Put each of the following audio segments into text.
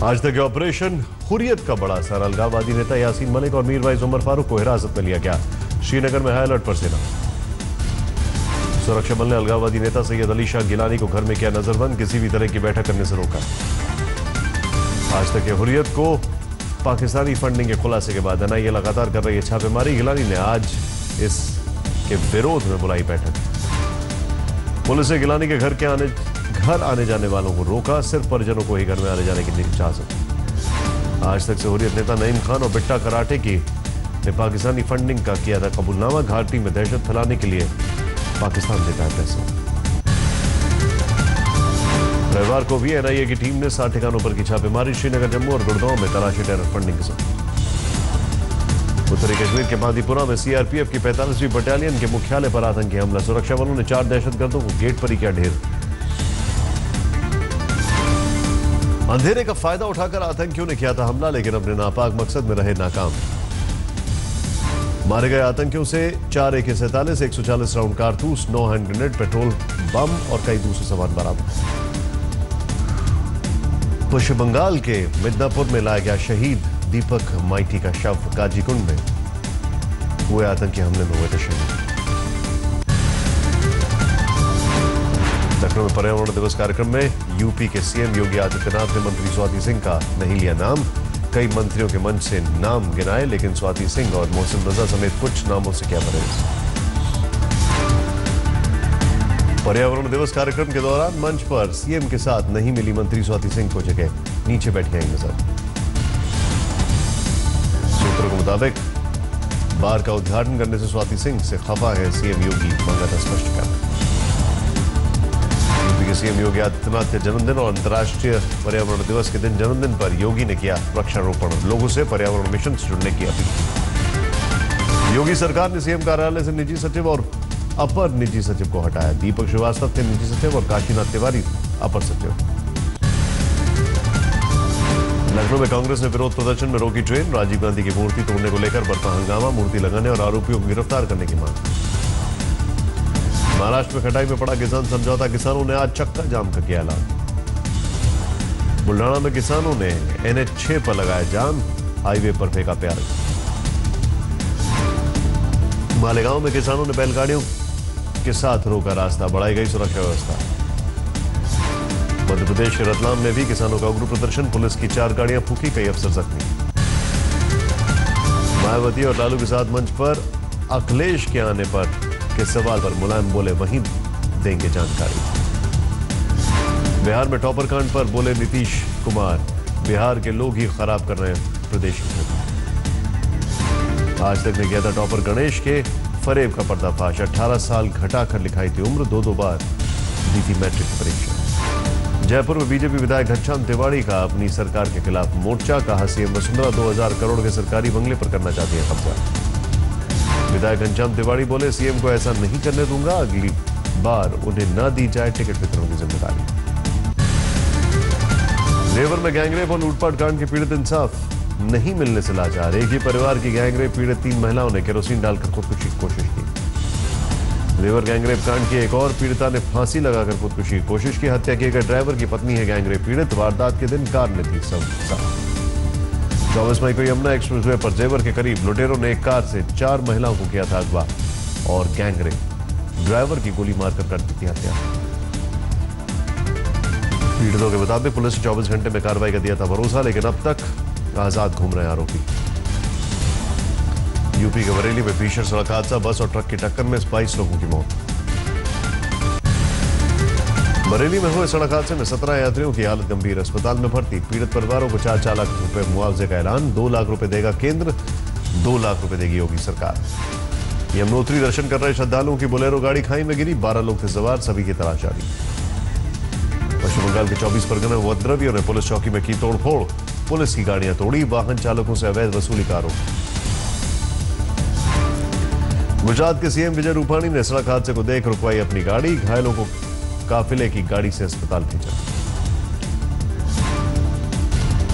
आज तक ऑपरेशन हुर्रियत का बड़ा असर। अलगाववादी नेता यासीन मलिक और मीरवाइज उमर फारूक को हिरासत में लिया गया। श्रीनगर में हाई अलर्ट पर सेना। सुरक्षा बल ने अलगाववादी नेता सैयद अली शाह गिलानी को घर में किया नजरबंद, किसी भी तरह की बैठक करने से रोका। आज तक हुर्रियत को पाकिस्तानी फंडिंग के खुलासे के बाद एनआईए लगातार कर रही है छापेमारी। गिलानी ने आज इसके विरोध में बुलाई बैठक। पुलिस ने गिलानी के घर आने जाने वालों को रोका, सिर्फ परिजनों को ही घर में आने जाने की इजाजत। आज तक से हुर्रियत नेता नईम खान और बिट्टा कराटे की ने पाकिस्तानी फंडिंग का किया था कबूलनामा। घाटी में दहशत फैलाने के लिए पाकिस्तान देता है पैसे। रविवार को भी एनआईए की टीम ने 60 ठिकानों पर की छापेमारी। श्रीनगर, जम्मू और गुड़गांव में तलाशी टेरर फंडिंग के साथ। उत्तरी कश्मीर के बांदीपुरा में सीआरपीएफ की 45वीं बटालियन के मुख्यालय पर आतंकी हमला। सुरक्षा बलों ने 4 दहशतगर्दों को गेट पर ही किया ढेर। अंधेरे का फायदा उठाकर आतंकियों ने किया था हमला, लेकिन अपने नापाक मकसद में रहे नाकाम। मारे गए आतंकियों से 4 AK-47, 140 राउंड कारतूस, 9 हैंड ग्रेनेड, पेट्रोल बम और कई दूसरे सामान बरामद। पश्चिम बंगाल के मिदनापुर में लाया गया शहीद दीपक माइती का शव। काजीकुंड में हुए आतंकी हमले में हुए थे शहीद। लखनऊ में पर्यावरण दिवस कार्यक्रम में यूपी के सीएम योगी आदित्यनाथ ने मंत्री स्वाति सिंह का नहीं लिया नाम। कई मंत्रियों के मंच से नाम गिनाए, लेकिन स्वाति सिंह और मोहसिन रजा समेत कुछ नामों से क्या परहेज। पर्यावरण दिवस कार्यक्रम के दौरान मंच पर सीएम के साथ नहीं मिली मंत्री स्वाति सिंह को जगह, नीचे बैठी आई नजर। सूत्रों के मुताबिक बार का उद्घाटन करने से स्वाति सिंह से खफा है सीएम योगी, मांगा था स्पष्टीकरण। यूपी के सीएम योगी आदित्यनाथ के जन्मदिन और अंतर्राष्ट्रीय पर्यावरण दिवस के दिन जन्मदिन पर योगी ने किया वृक्षारोपण। लोगों से पर्यावरण मिशन से जुड़ने की अपील। योगी सरकार ने सीएम कार्यालय से निजी सचिव और अपर निजी सचिव को हटाया। दीपक श्रीवास्तव थे निजी सचिव और काशीनाथ तिवारी अपर सचिव। लखनऊ में कांग्रेस ने विरोध प्रदर्शन में रोकी ट्रेन। राजीव गांधी की मूर्ति तोड़ने को लेकर बरपा हंगामा, मूर्ति लगाने और आरोपियों को गिरफ्तार करने की मांग। महाराष्ट्र में खटाई में पड़ा किसान समझौता, किसानों ने आज चक्का जाम का किया ऐलान। बुल्ढाना में किसानों ने NH6 पर लगाया जाम, हाईवे पर फेंका प्याज। मालेगांव में किसानों ने बैलगाड़ियों के साथ रोका रास्ता, बढ़ाई गई सुरक्षा व्यवस्था। मध्य प्रदेश के रतलाम में भी किसानों का उग्र प्रदर्शन, पुलिस की 4 गाड़ियां फूंकी, कई अफसर जख्मी। मायावती और लालू के साथ मंच पर अखिलेश के आने पर के सवाल पर मुलायम बोले वहीं देंगे जानकारी। बिहार में टॉपर कांड पर बोले नीतीश कुमार, बिहार के लोग ही खराब कर रहे हैं प्रदेश में। आज तक ने किया था टॉपर गणेश के फरेब का पर्दाफाश। 18 साल घटाकर लिखाई थी उम्र, 2 बार दी थी मैट्रिक परीक्षा। जयपुर में बीजेपी विधायक घनश्याम तिवाड़ी का अपनी सरकार के खिलाफ मोर्चा। कहा सीएम वसुंधरा 2000 करोड़ के सरकारी बंगले पर करना चाहती है कब्जा। विधायक घनश्याम तिवाड़ी बोले सीएम को ऐसा नहीं करने दूंगा, अगली बार उन्हें न दी जाए टिकट वितरण की जिम्मेदारी। जेवर में गैंगरेप और लूटपाट कांड के पीड़ित इंसाफ नहीं मिलने से लाचार। एक ही परिवार की गैंगरेप पीड़ित 3 महिलाओं ने केरोसिन डालकर खुदकुशी की कोशिश की। जेवर गैंगरेप कांड की एक और पीड़िता ने फांसी लगाकर खुदकुशी की कोशिश की। हत्या किए गए ड्राइवर की पत्नी है गैंगरेप पीड़ित। वारदात के दिन कार में थी सब। 24 मई को यमुना एक्सप्रेसवे पर जेवर के करीब लुटेरों ने एक कार से 4 महिलाओं को किया था अगवा और गैंगरेप। ड्राइवर की गोली मारकर कर दी थी हत्या। पीड़ितों के मुताबिक पुलिस ने 24 घंटे में कार्रवाई का दिया था भरोसा, लेकिन अब तक आजाद घूम रहे आरोपी। यूपी के बरेली में भीषण सड़क हादसा, बस और ट्रक की टक्कर में 22 लोगों की मौत। बरेली में हुए सड़क हादसे में 17 यात्रियों की हालत गंभीर, अस्पताल में भर्ती। पीड़ित परिवारों को 4 लाख रुपए मुआवजे का ऐलान। 2 लाख रुपए देगा केंद्र, 2 लाख रुपए देगी योगी सरकार। यमुनोत्री दर्शन कर रहे श्रद्धालुओं की बोलेरो गाड़ी खाई में गिरी, 12 लोग थे सवार, सभी की तलाश जारी। पश्चिम बंगाल के 24 परगना में उपद्रवियों ने पुलिस चौकी में की तोड़फोड़, पुलिस की गाड़ियां तोड़ी, वाहन चालकों से अवैध वसूली का आरोप। गुजरात के सीएम विजय रूपाणी ने सड़क हादसे को देख रुकवाई अपनी गाड़ी, घायलों को काफिले की गाड़ी से अस्पताल भेजा।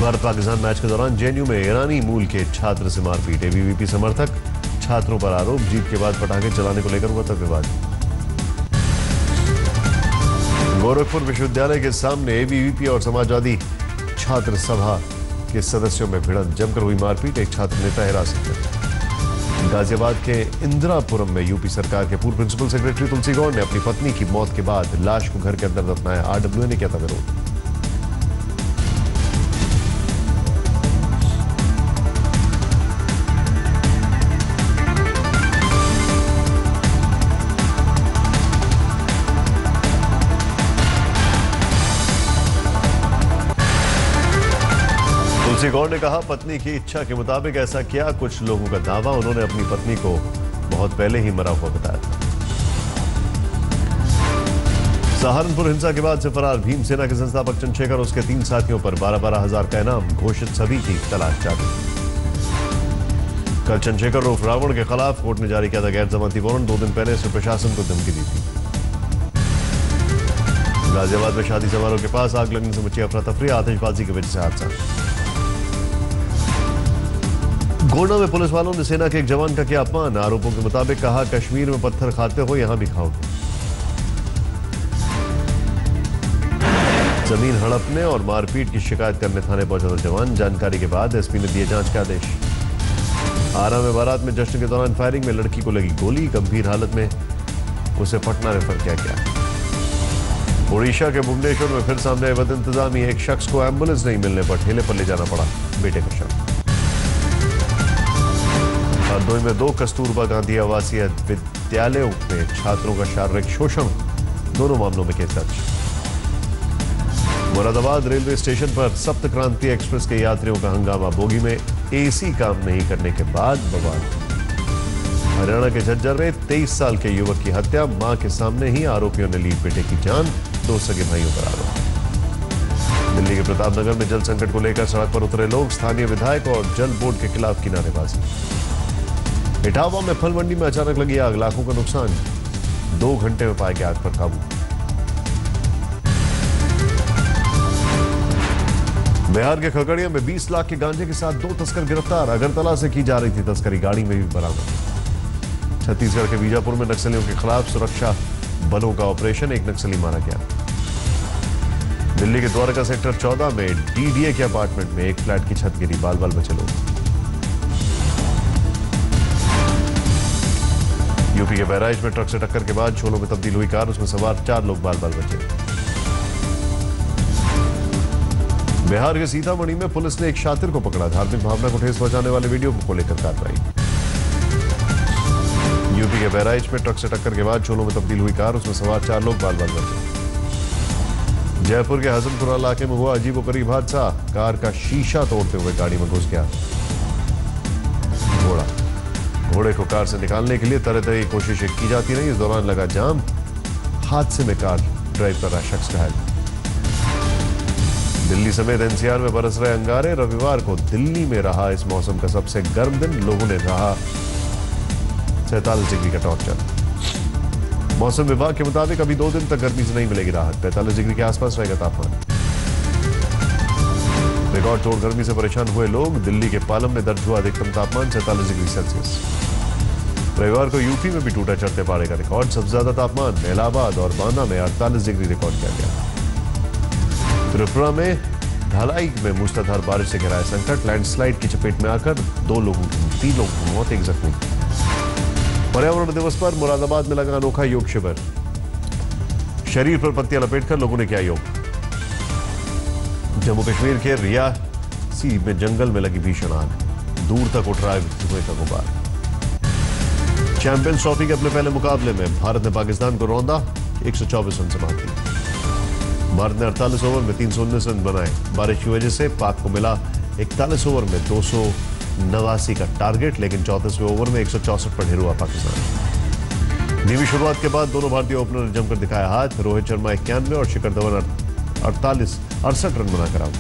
भारत पाकिस्तान मैच के दौरान जेएनयू में ईरानी मूल के छात्र से मारपीट। एबीवीपी समर्थक छात्रों पर आरोप, जीत के बाद पटाखे चलाने को लेकर हुआ था विवाद। गोरखपुर विश्वविद्यालय के सामने एबीवीपी और समाजवादी छात्र सभा के सदस्यों में भिड़ंत, जमकर हुई मारपीट, एक छात्र नेता हिरासत में। गाजियाबाद के इंदिरापुरम में यूपी सरकार के पूर्व प्रिंसिपल सेक्रेटरी तुलसी गौड़ ने अपनी पत्नी की मौत के बाद लाश को घर के अंदर दफनाया। आरडब्ल्यूए ने किया था विरोध। तुलसी गौड़ ने कहा, पत्नी की इच्छा के मुताबिक ऐसा किया। कुछ लोगों का दावा, उन्होंने अपनी पत्नी को बहुत पहले ही मरा हुआ बताया था। सहारनपुर हिंसा के बाद से फरार भीमसेना के संस्थापक चंद्रशेखर और उसके 3 साथियों पर 12,000 का इनाम घोषित, सभी की तलाश जारी। कल चंद्रशेखर उर्फ रावण के खिलाफ कोर्ट ने जारी किया था गैर जमानती वारंट। 2 दिन पहले इसने प्रशासन को धमकी दी थी। गाजियाबाद में शादी समारोह के पास आग लगने से मची अफरा तफरी, आतिशबाजी की वजह से हादसा। गोंडा में पुलिस वालों ने सेना के एक जवान का किया अपमान। आरोपों के मुताबिक कहा, कश्मीर में पत्थर खाते हो, यहां भी खाओगे। जमीन हड़पने और मारपीट की शिकायत करने थाने पहुंचा था जवान। जानकारी के बाद एसपी ने दिए जांच के आदेश। आरा में बारात में जश्न के दौरान फायरिंग में लड़की को लगी गोली, गंभीर हालत में उसे पटना रेफर किया गया। ओडिशा के भुवनेश्वर में फिर सामने आए बद इंतजामी, एक शख्स को एम्बुलेंस नहीं मिलने पर ठेले पर ले जाना पड़ा बेटे का शव। हरदोई में 2 कस्तूरबा गांधी आवासीय विद्यालयों में छात्रों का शारीरिक शोषण, दोनों मामलों में केस दर्ज। मुरादाबाद रेलवे स्टेशन पर सप्त क्रांति एक्सप्रेस के यात्रियों का हंगामा, बोगी में एसी काम नहीं करने के बाद बवाल। हरियाणा के झज्जर में 23 साल के युवक की हत्या, मां के सामने ही आरोपियों ने ली बेटे की जान, 2 सगे भाइयों पर आरोप। दिल्ली के प्रतापनगर में जल संकट को लेकर सड़क पर उतरे लोग, स्थानीय विधायक और जल बोर्ड के खिलाफ किनारेबाजी। इटावा में फल मंडी में अचानक लगी आग, लाखों का नुकसान, 2 घंटे में पाया गया आग पर काबू। बिहार के खगड़िया में 20 लाख के गांजे के साथ 2 तस्कर गिरफ्तार, अगरतला से की जा रही थी तस्करी, गाड़ी में भी बरामद। छत्तीसगढ़ के बीजापुर में नक्सलियों के खिलाफ सुरक्षा बलों का ऑपरेशन, 1 नक्सली मारा गया। दिल्ली के द्वारका सेक्टर 14 में डीडीए के अपार्टमेंट में एक फ्लैट की छत गिरी, बाल बाल बचे लोग। यूपी के बहराइच में ट्रक से टक्कर के बाद शोलों में तब्दील हुई कार, उसमें सवार 4 लोग बाल बाल बचे। बिहार के सीतामढ़ी में पुलिस ने एक शातिर को पकड़ा, धार्मिक भावना को ठेस पहुंचाने वाले वीडियो को लेकर कार्रवाई। यूपी के बहराइच में ट्रक से टक्कर के बाद शोलों में तब्दील हुई कार, उसमें सवार 4 लोग बाल बाल बचे। जयपुर के हसनपुरा इलाके में हुआ अजीबोगरीब हादसा, कार का शीशा तोड़ते हुए गाड़ी में घुस गया घोड़े को कार से निकालने के लिए तरह तरह की कोशिशें की जाती रही। इस दौरान लगा जाम, हादसे में कार ड्राइव कर रहा शख्स घायल। दिल्ली समेत एनसीआर में बरस रहे अंगारे, रविवार को दिल्ली में रहा इस मौसम का सबसे गर्म दिन, लोगों ने रहा 47 डिग्री का टॉर्चर। मौसम विभाग के मुताबिक अभी 2 दिन तक गर्मी से नहीं मिलेगी राहत, 45 डिग्री के आसपास रहेगा तापमान। रिकॉर्ड तोड़ गर्मी से परेशान हुए लोग, दिल्ली के पालम में दर्ज हुआ अधिकतम तापमान 47 डिग्री सेल्सियस। रविवार को यूपी में भी टूटा चढ़ते पारे का रिकॉर्ड, सबसे ज्यादा तापमान इलाहाबाद और बांदा में 48 डिग्री रिकॉर्ड किया गया। त्रिपुरा में ढलाई में मूसलाधार बारिश से घिरा संकट, लैंडस्लाइड की चपेट में आकर 3 लोगों की मौत, 1 जख्मी। पर्यावरण दिवस पर मुरादाबाद में लगा अनोखा योग शिविर, शरीर पर पत्तियां लपेटकर लोगों ने किया योग। जम्मू कश्मीर के रियासी में जंगल में लगी भीषण आग, दूर तक उठ रहा है धुएं का गुबार। चैंपियंस ट्रॉफी के अपने पहले मुकाबले में भारत ने पाकिस्तान को रौंदा, 124 रन से मात दी। भारत ने 48 ओवर में 319 रन बनाए। बारिश की वजह से पाक को मिला 41 ओवर में 289 का टारगेट, लेकिन 34वें ओवर में 164 पर ढेर हुआ पाकिस्तान। धीमी शुरुआत के बाद दोनों भारतीय ओपनर ने जमकर दिखाया हाथ, रोहित शर्मा 91 और शिखर धवन 68 रन बनाकर आउट।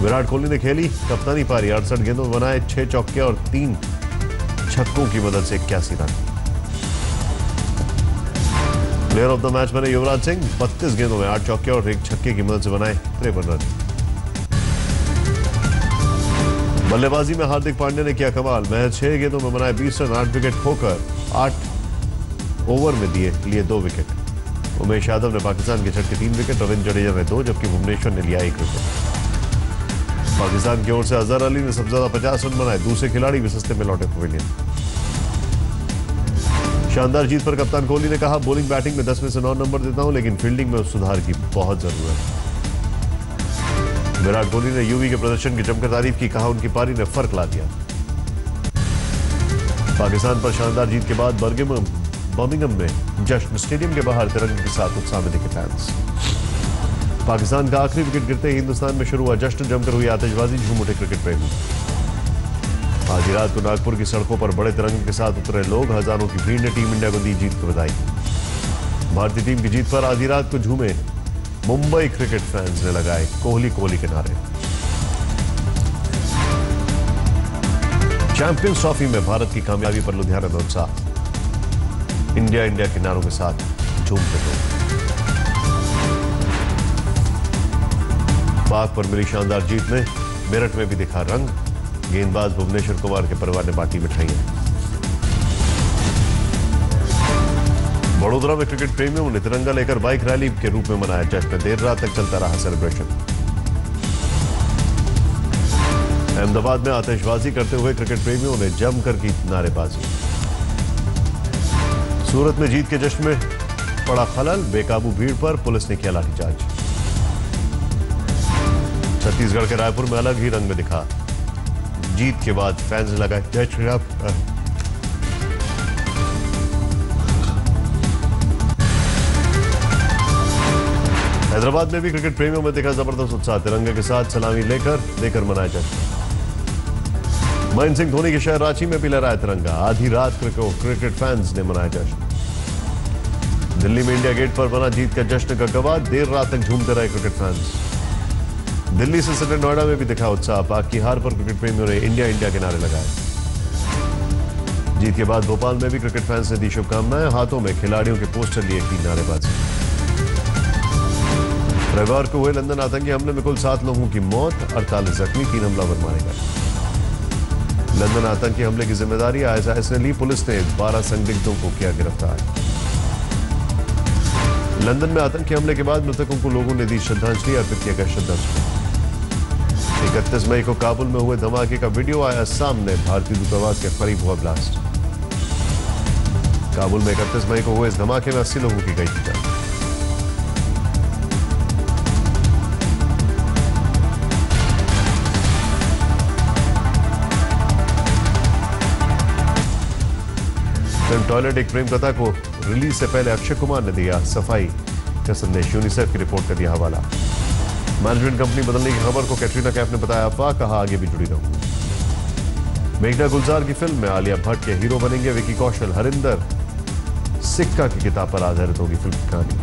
विराट कोहली ने खेली कप्तानी पारी, 68 गेंदों में बनाए 6 चौके और 3 छक्कों की मदद से 81 run. Player of the match बने युवराज सिंह, 32 गेंदों में 8 चौके और 1 छक्के की मदद से बनाए 53 रन। बल्लेबाजी में हार्दिक पांड्या ने किया कमाल, महज 6 गेंदों में बनाए 20 रन, 8 विकेट खोकर 8 ओवर में लिए 2 विकेट। उमेश यादव ने पाकिस्तान के छक्के 3 विकेट, रविंद्र जडेजा ने 2, जबकि भुवनेश्वर ने लिया 1 विकेट। पाकिस्तान की ओर से अजहर अली ने सबसे ज्यादा 50 रन बनाए, दूसरे खिलाड़ी भी सस्ते में लौटे पवेलियन। शानदार जीत पर कप्तान कोहली ने कहा, बॉलिंग बैटिंग में 10 में से 9 नंबर देता हूं, लेकिन फील्डिंग में सुधार की बहुत जरूरत है। विराट कोहली ने युवी के प्रदर्शन की जमकर तारीफ की, कहा उनकी पारी ने फर्क ला दिया। पाकिस्तान पर शानदार जीत के बाद बर्मिंघम में जश्न, स्टेडियम के बाहर तिरंगे के साथ उत्साह में दिखे फैंस। पाकिस्तान का आखिरी विकेट गिरते ही हिंदुस्तान में शुरू हुआ जश्न, जमकर हुई आतिशबाजी, झूम उठे क्रिकेट प्रेमी। आज रात को नागपुर की सड़कों पर बड़े तिरंगे के साथ उतरे लोग, हजारों की भीड़ ने टीम इंडिया को दी जीत की बधाई। भारतीय टीम की जीत पर आधी रात को झूमे मुंबई क्रिकेट फैंस ने लगाए कोहली कोहली के नारे। चैंपियंस ट्रॉफी में भारत की कामयाबी पर लुधियाना में उत्साह, इंडिया के नारों के साथ झूमते लोग। पाक पर मिली शानदार जीत ने मेरठ में भी दिखा रंग, गेंदबाज भुवनेश्वर कुमार के परिवार ने बांटी मिठाइयां। वडोदरा में क्रिकेट प्रेमियों ने तिरंगा लेकर बाइक रैली के रूप में मनाया जश्न, देर रात तक चलता रहा सेलिब्रेशन। अहमदाबाद में आतिशबाजी करते हुए क्रिकेट प्रेमियों ने जमकर की नारेबाजी। सूरत में जीत के जश्न में पड़ा खलल, बेकाबू भीड़ पर पुलिस ने किया लाठीचार्ज। छत्तीसगढ़ के रायपुर में अलग ही रंग में दिखा, जीत के बाद फैंस ने लगाए जय श्री राम। हैदराबाद में भी क्रिकेट प्रेमियों में दिखा जबरदस्त उत्साह, तिरंगे के साथ सलामी लेकर मनाया जश्न। महेंद्र सिंह धोनी के शहर रांची में भी लहराया तिरंगा, आधी रात क्रिकेट फैंस ने मनाया जश्न। दिल्ली में इंडिया गेट पर बना जीत का जश्न का गवाह, देर रात तक झूमते रहे क्रिकेट फैंस। दिल्ली से सटे नोएडा में भी दिखा उत्साह, पाक की हार पर क्रिकेट प्रेमियों ने इंडिया के नारे लगाए। जीत के बाद भोपाल में भी क्रिकेट फैंस ने दी शुभकामनाएं, हाथों में खिलाड़ियों के पोस्टर लिए की नारेबाजी। रविवार को हुए लंदन आतंकी हमले में कुल 7 लोगों की मौत, 48 जख्मी, 3 हमलावर मारे गए। लंदन आतंकी हमले की जिम्मेदारी ISIS ने ली, पुलिस ने 12 संदिग्धों को किया गिरफ्तार। लंदन में आतंकी हमले के बाद मृतकों को लोगों ने दी श्रद्धांजलि, अर्पित किया गया श्रद्धांजलि। 31 मई को काबुल में हुए धमाके का वीडियो आया सामने, भारतीय दूतावास के करीब हुआ ब्लास्ट। काबुल में 31 मई को हुए इस धमाके में 80 लोगों की गई थी जान। फिल्म टॉयलेट एक प्रेम कथा को रिलीज से पहले अक्षय कुमार ने दिया सफाई का संदेश, यूनिसेफ की रिपोर्ट का दिया हवाला। मैनेजमेंट कंपनी बदलने की खबर को कैटरीना कैफ ने बताया अफवाह, कहा आगे भी जुड़ी रहूंगी। मेघना गुलजार की फिल्म में आलिया भट्ट के हीरो बनेंगे विकी कौशल, हरिंदर सिक्का की किताब पर आधारित होगी फिल्म की कहानी।